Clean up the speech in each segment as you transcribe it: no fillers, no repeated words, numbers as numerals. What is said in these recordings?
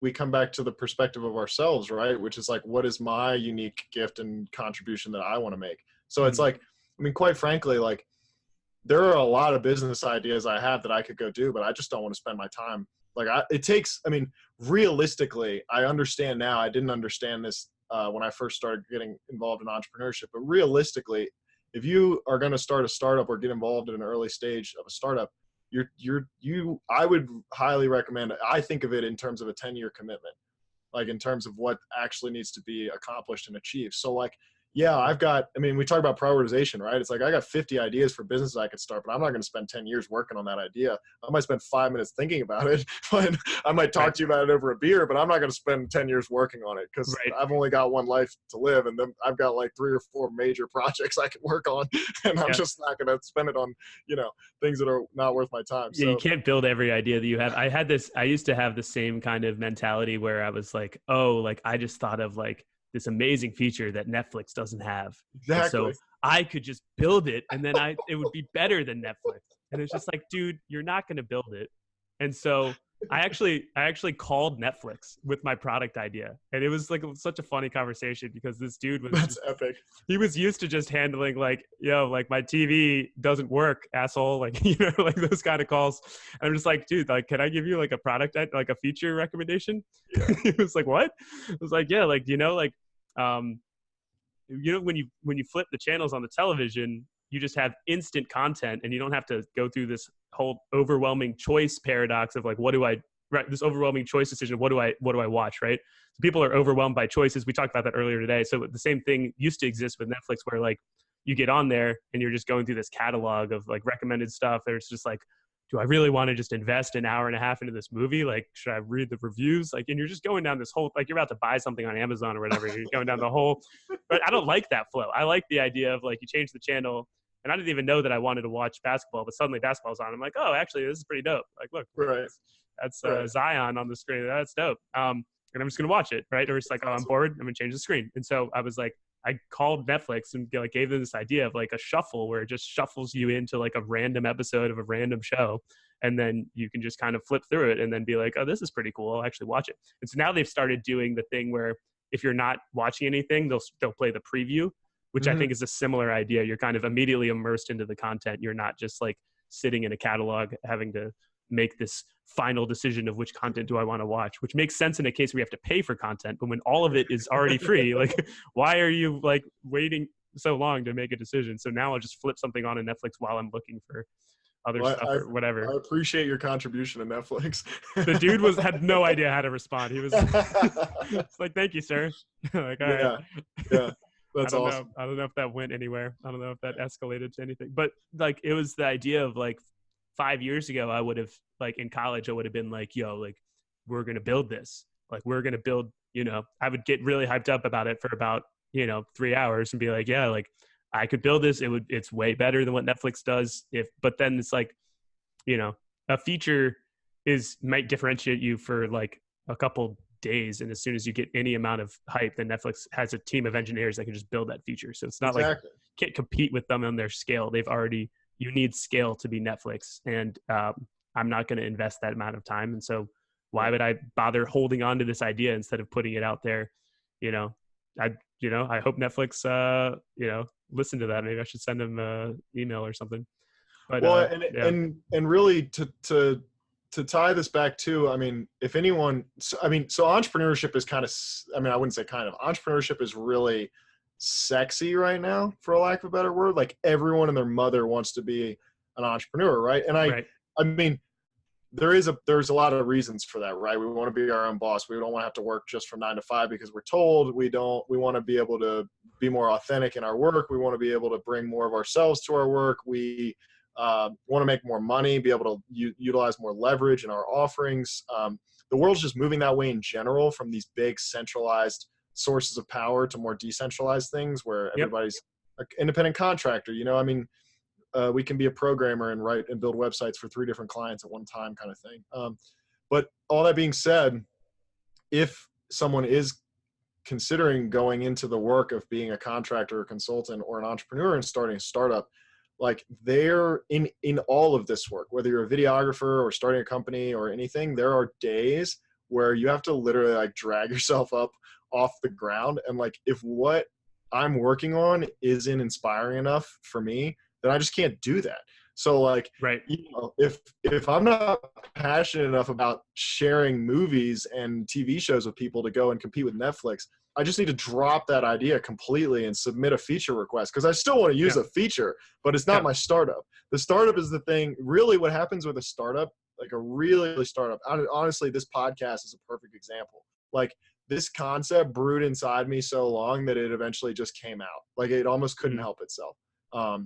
we come back to the perspective of ourselves, right? Which is like, what is my unique gift and contribution that I want to make? So it's like, I mean, quite frankly, like there are a lot of business ideas I have that I could go do, but I just don't want to spend my time. Like it takes, I mean, realistically, I understand now, I didn't understand this when I first started getting involved in entrepreneurship, but realistically, if you are going to start a startup or get involved in an early stage of a startup, I would highly recommend, I think of it in terms of a 10-year commitment, like in terms of what actually needs to be accomplished and achieved. So like, yeah, I mean, we talk about prioritization, right? It's like, I got 50 ideas for business I could start, but I'm not going to spend 10 years working on that idea. I might spend 5 minutes thinking about it, but I might talk to you about it over a beer, but I'm not going to spend 10 years working on it because I've only got one life to live. And then I've got like 3 or 4 major projects I can work on. And I'm just not going to spend it on, things that are not worth my time. Yeah, you can't build every idea that you have. I used to have the same kind of mentality where I was like, oh, like I just thought of like this amazing feature that Netflix doesn't have. Exactly. And so I could just build it and then it would be better than Netflix. And it's just like, dude, you're not going to build it. And so I actually called Netflix with my product idea. And it was like such a funny conversation because this dude was epic. He was used to just handling like, like my TV doesn't work, asshole. Like, like those kind of calls. And I'm just like, dude, like, can I give you like a product, like a feature recommendation? Yeah. He was like, what? I was like, yeah, like, like, when you flip the channels on the television, you just have instant content and you don't have to go through this whole overwhelming choice paradox of like, this overwhelming choice decision of what do I watch, right? So people are overwhelmed by choices. We talked about that earlier today. So the same thing used to exist with Netflix where like you get on there and you're just going through this catalog of like recommended stuff. There's just like, do I really want to just invest an hour and a half into this movie? Like, should I read the reviews? Like, and you're just going down this whole, like you're about to buy something on Amazon or whatever. You're going down the whole, but I don't like that flow. I like the idea of like, you change the channel and I didn't even know that I wanted to watch basketball, but suddenly basketball's on. I'm like, oh, actually this is pretty dope. Like, look, that's Zion on the screen. That's dope. And I'm just going to watch it. Right. Or it's like, oh, I'm bored. I'm going to change the screen. And so I was like, I called Netflix and like gave them this idea of like a shuffle where it just shuffles you into like a random episode of a random show. And then you can just kind of flip through it and then be like, oh, this is pretty cool. I'll actually watch it. And so now they've started doing the thing where if you're not watching anything, they'll play the preview, which I think is a similar idea. You're kind of immediately immersed into the content. You're not just like sitting in a catalog having to make this final decision of which content do I want to watch, which makes sense in a case where you have to pay for content. But when all of it is already free, like why are you like waiting so long to make a decision? So now I'll just flip something on in Netflix while I'm looking for other stuff or whatever. I appreciate your contribution to Netflix. The dude had no idea how to respond. He was it's like, thank you, sir. Like, all right. Yeah. That's awesome. I don't know if that went anywhere. I don't know if that escalated to anything, but like, it was the idea of like 5 years ago, I would have like in college, I would have been like, yo, like we're going to build this. Like we're going to build, I would get really hyped up about it for about, 3 hours and be like, yeah, like I could build this. It's way better than what Netflix does. But then it's like, a feature might differentiate you for like a couple days. And as soon as you get any amount of hype, then Netflix has a team of engineers that can just build that feature. So it's not like you can't compete with them on their scale. You need scale to be Netflix. And I'm not going to invest that amount of time. And so why would I bother holding on to this idea instead of putting it out there? I hope Netflix, listen to that. Maybe I should send them an email or something. But, and really to tie this back to, I mean, if anyone, so entrepreneurship is I wouldn't say entrepreneurship is really sexy right now, for a lack of a better word. Like everyone and their mother wants to be an entrepreneur, right? And I mean, there's a lot of reasons for that, right? We want to be our own boss. We don't want to have to work just from 9 to 5 because we're told. We want to be able to be more authentic in our work. We want to be able to bring more of ourselves to our work. We want to make more money, be able to utilize more leverage in our offerings. The world's just moving that way in general, from these big centralized sources of power to more decentralized things where everybody's an independent contractor. We can be a programmer and write and build websites for 3 different clients at one time, kind of thing. But all that being said, if someone is considering going into the work of being a contractor or consultant or an entrepreneur and starting a startup, like they're in all of this work, whether you're a videographer or starting a company or anything, there are days where you have to literally like drag yourself up off the ground. And like, if what I'm working on isn't inspiring enough for me, then I just can't do that. So like, Right. if I'm not passionate enough about sharing movies and TV shows with people to go and compete with Netflix, I just need to drop that idea completely and submit a feature request, because I still want to use a feature, but it's not my startup. The startup is the thing. Really, what happens with a startup, like a really startup, honestly, this podcast is a perfect example. Like, this concept brewed inside me so long that it eventually just came out. Like, it almost couldn't help itself. I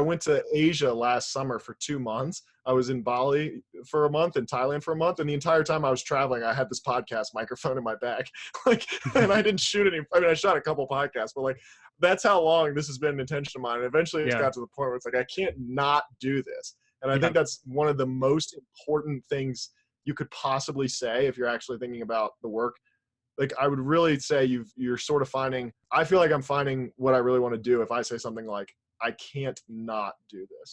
went to Asia last summer for 2 months. I was in Bali for a month and Thailand for a month. And the entire time I was traveling, I had this podcast microphone in my bag. Like, and I didn't shoot any, I mean, I shot a couple podcasts, but like, that's how long this has been an intention of mine. And eventually it's got to the point where it's like, I can't not do this. And I think that's one of the most important things you could possibly say if you're actually thinking about the work. Like, I would really say you're sort of finding, I feel like I'm finding what I really want to do if I say something like, I can't not do this.